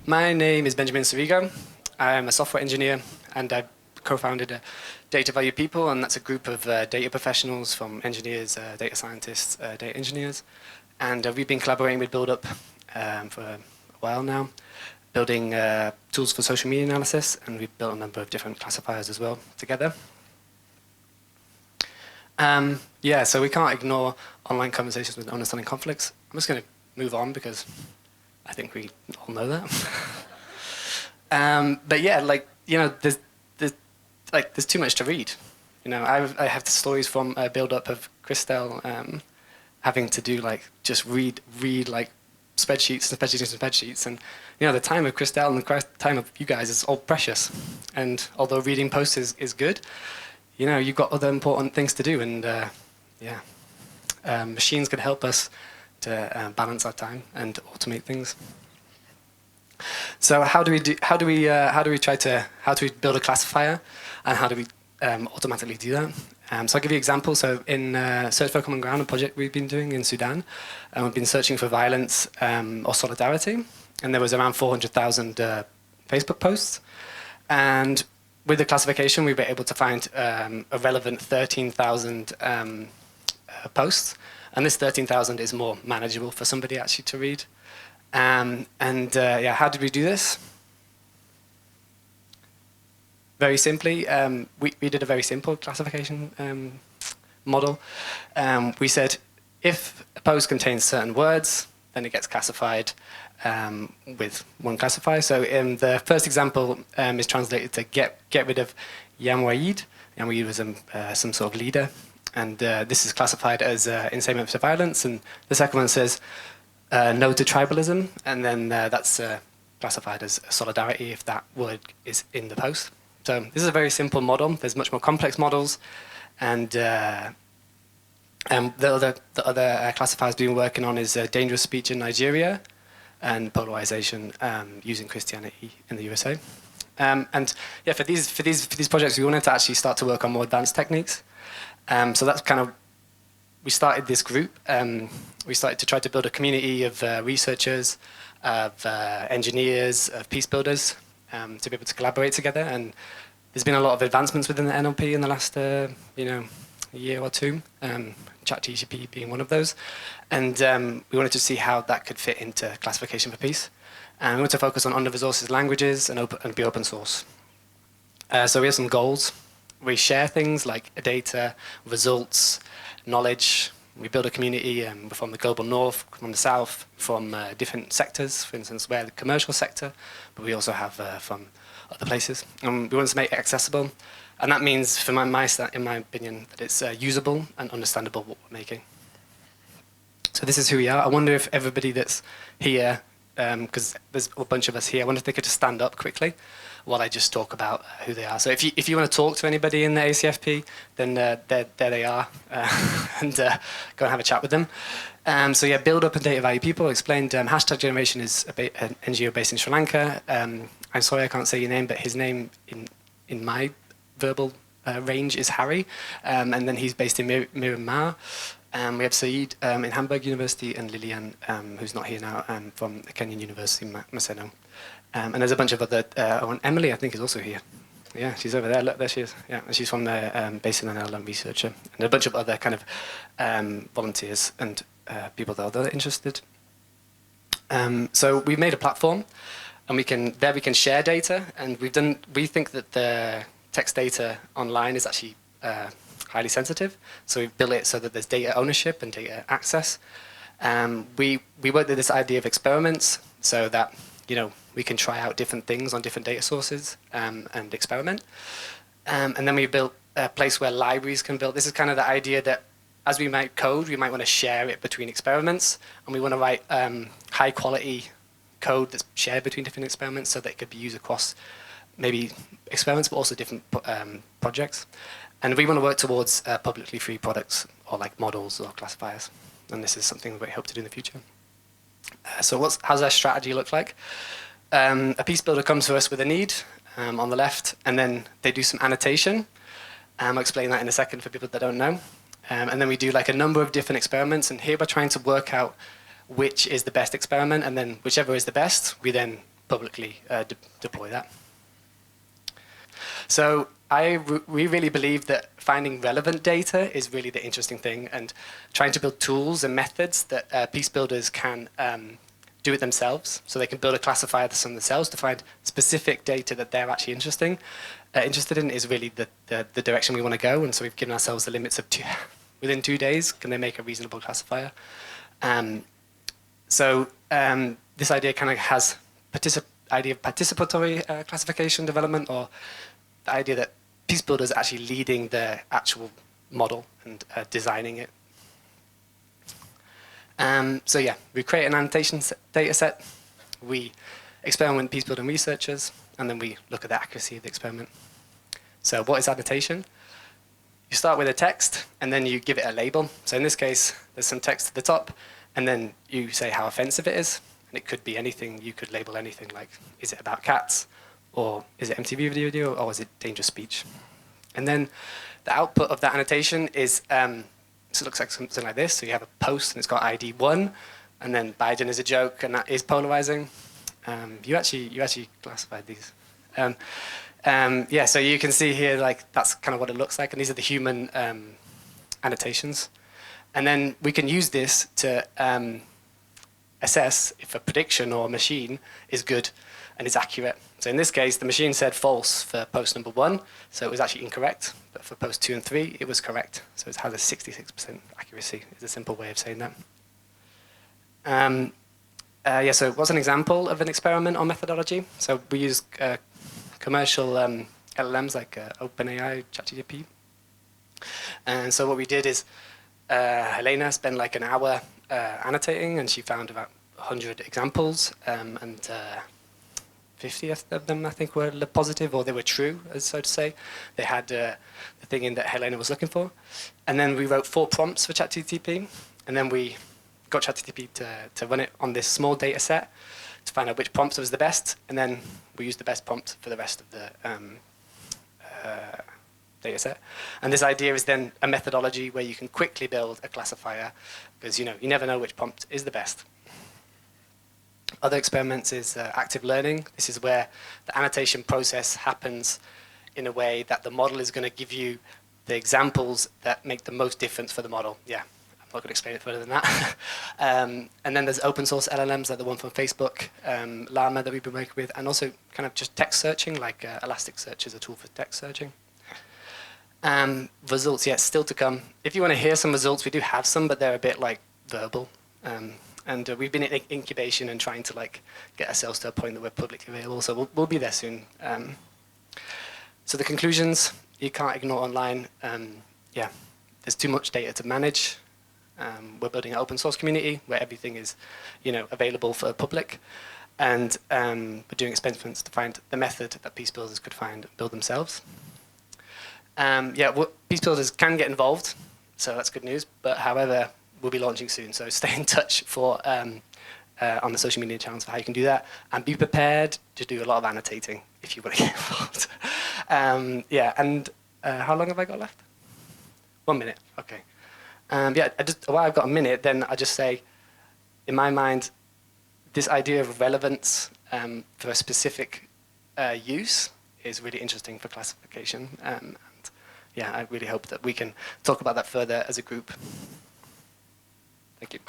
My name is Benjamin Cerigo. I'm a software engineer and I co-founded Data Value People, and that's a group of data professionals from engineers, data scientists, data engineers. And we've been collaborating with BuildUp for a while now, building tools for social media analysis, and we've built a number of different classifiers as well together. Yeah, so we can't ignore online conversations with understanding conflicts. I'm just going to move on because I think we all know that. But yeah, like, you know, there's too much to read. You know, I have the stories from BuildUp of Christelle having to do like just read like spreadsheets and spreadsheets and spreadsheets, and you know, the time of Christelle and the time of you guys is all precious. And although reading posts is good, you know, you've got other important things to do, and yeah, machines can help us to balance our time and automate things. So how do we build a classifier, and how do we automatically do that? So I'll give you an example. So in Search for Common Ground, a project we've been doing in Sudan, we've been searching for violence or solidarity, and there was around 400,000 Facebook posts. And with the classification, we were able to find a relevant 13,000 posts. And this 13,000 is more manageable for somebody actually to read. Yeah, how did we do this? Very simply, we did a very simple classification model. We said if a post contains certain words, then it gets classified with one classifier. So in the first example is translated to get rid of Yamwaid. Yamwaid was some sort of leader. And this is classified as incitement to violence. And the second one says no to tribalism. And then that's classified as solidarity if that word is in the post. So this is a very simple model. There's much more complex models. And the other classifiers we've been working on is dangerous speech in Nigeria and polarization using Christianity in the USA. And yeah, for these projects, we wanted to actually start to work on more advanced techniques. So that's kind of, we started this group. We started to try to build a community of researchers, of engineers, of peace builders, to be able to collaborate together. And there's been a lot of advancements within the NLP in the last, year or two, ChatGPT being one of those. And we wanted to see how that could fit into classification for peace. And we wanted to focus on under-resourced languages and be open source. So we have some goals. We share things like data, results, knowledge. We build a community from the global north, from the south, from different sectors. For instance, we're the commercial sector, but we also have from other places. We want to make it accessible. And that means, in my opinion, that it's usable and understandable what we're making. So this is who we are. I wonder if everybody that's here, because there's a bunch of us here, I wonder if they could just stand up quickly while I just talk about who they are. So if you want to talk to anybody in the ACFP, then there they are, and go and have a chat with them. So yeah, BuildUp and Data Value People explained Hashtag Generation is an NGO based in Sri Lanka. I'm sorry I can't say your name, but his name in my verbal range is Harry, and then he's based in Myanmar. We have Saeed in Hamburg University, and Lillian, who's not here now, from Kenyan University, Maseno. And there's a bunch of other, Emily, I think, is also here. Yeah, she's over there. Look, there she is. Yeah, and she's from the Basin and LLM researcher, and a bunch of other kind of volunteers and people that are interested. So we've made a platform, and we can share data, and we think that the text data online is actually highly sensitive. So we've built it so that there's data ownership and data access. We worked with this idea of experiments, so that, you know, we can try out different things on different data sources and experiment. And then we built a place where libraries can build. This is kind of the idea that as we might code, we might want to share it between experiments, and we want to write high quality code that's shared between different experiments so that it could be used across maybe experiments, but also different projects. And we want to work towards publicly free products, or like models or classifiers. And this is something we hope to do in the future. So how's our strategy look like? A peace builder comes to us with a need on the left, and then they do some annotation. I'll explain that in a second for people that don't know. And then we do like a number of different experiments, and here we're trying to work out which is the best experiment, and then whichever is the best, we then publicly deploy that. So we really believe that finding relevant data is really the interesting thing, and trying to build tools and methods that piece builders can do it themselves. So they can build a classifier themselves to find specific data that they're actually interested in is really the direction we want to go. And so we've given ourselves the limits of within 2 days, can they make a reasonable classifier? This idea kind of has idea of participatory classification development, or the idea that piece builders are actually leading the actual model and designing it. So yeah, we create an annotation data set, we experiment with piece building researchers, and then we look at the accuracy of the experiment. So what is annotation? You start with a text, and then you give it a label. So in this case, there's some text at the top, and then you say how offensive it is. And it could be anything. You could label anything like, is it about cats? Or is it MTV video? Or is it dangerous speech? And then the output of that annotation is, so it looks like something like this. So you have a post, and it's got ID 1, and then Biden is a joke, and that is polarizing. You actually classified these. Yeah, so you can see here, like, that's kind of what it looks like, and these are the human annotations. And then we can use this to assess if a prediction or a machine is good and is accurate. So in this case, the machine said false for post number 1, so it was actually incorrect. But for post 2 and 3, it was correct. So it has a 66% accuracy, is a simple way of saying that. Yeah, so what's an example of an experiment or methodology? So we use commercial LLMs like OpenAI, ChatGPT. And so what we did is Helena spent like an hour annotating, and she found about 100 examples, and 50 of them, I think, were positive, or they were true, so to say. They had the thing in that Helena was looking for. And then we wrote 4 prompts for ChatGPT, and then we got ChatGPT to run it on this small data set to find out which prompts was the best, and then we used the best prompt for the rest of the data set. And this idea is then a methodology where you can quickly build a classifier, because you never know which prompt is the best. Other experiments is active learning. This is where the annotation process happens in a way that the model is going to give you the examples that make the most difference for the model. Yeah, I'm not going to explain it further than that. And then there's open source LLMs like the one from Facebook, Llama that we've been working with, and also kind of just text searching, like Elasticsearch is a tool for text searching. Results, yeah, still to come. If you want to hear some results, we do have some, but they're a bit like verbal. And we've been in incubation and trying to like get ourselves to a point that we're publicly available. So we'll be there soon. So the conclusions, you can't ignore online. Yeah, there's too much data to manage. We're building an open source community where everything is, available for the public. And we're doing experiments to find the method that piece builders could find and build themselves. Yeah, piece builders can get involved, so that's good news. But however, we'll be launching soon, so stay in touch for on the social media channels for how you can do that, and be prepared to do a lot of annotating if you want to get involved. Yeah, and how long have I got left? 1 minute. Okay. Yeah, while I've got a minute, then I just say, in my mind, this idea of relevance for a specific use is really interesting for classification. And yeah, I really hope that we can talk about that further as a group. Thank you.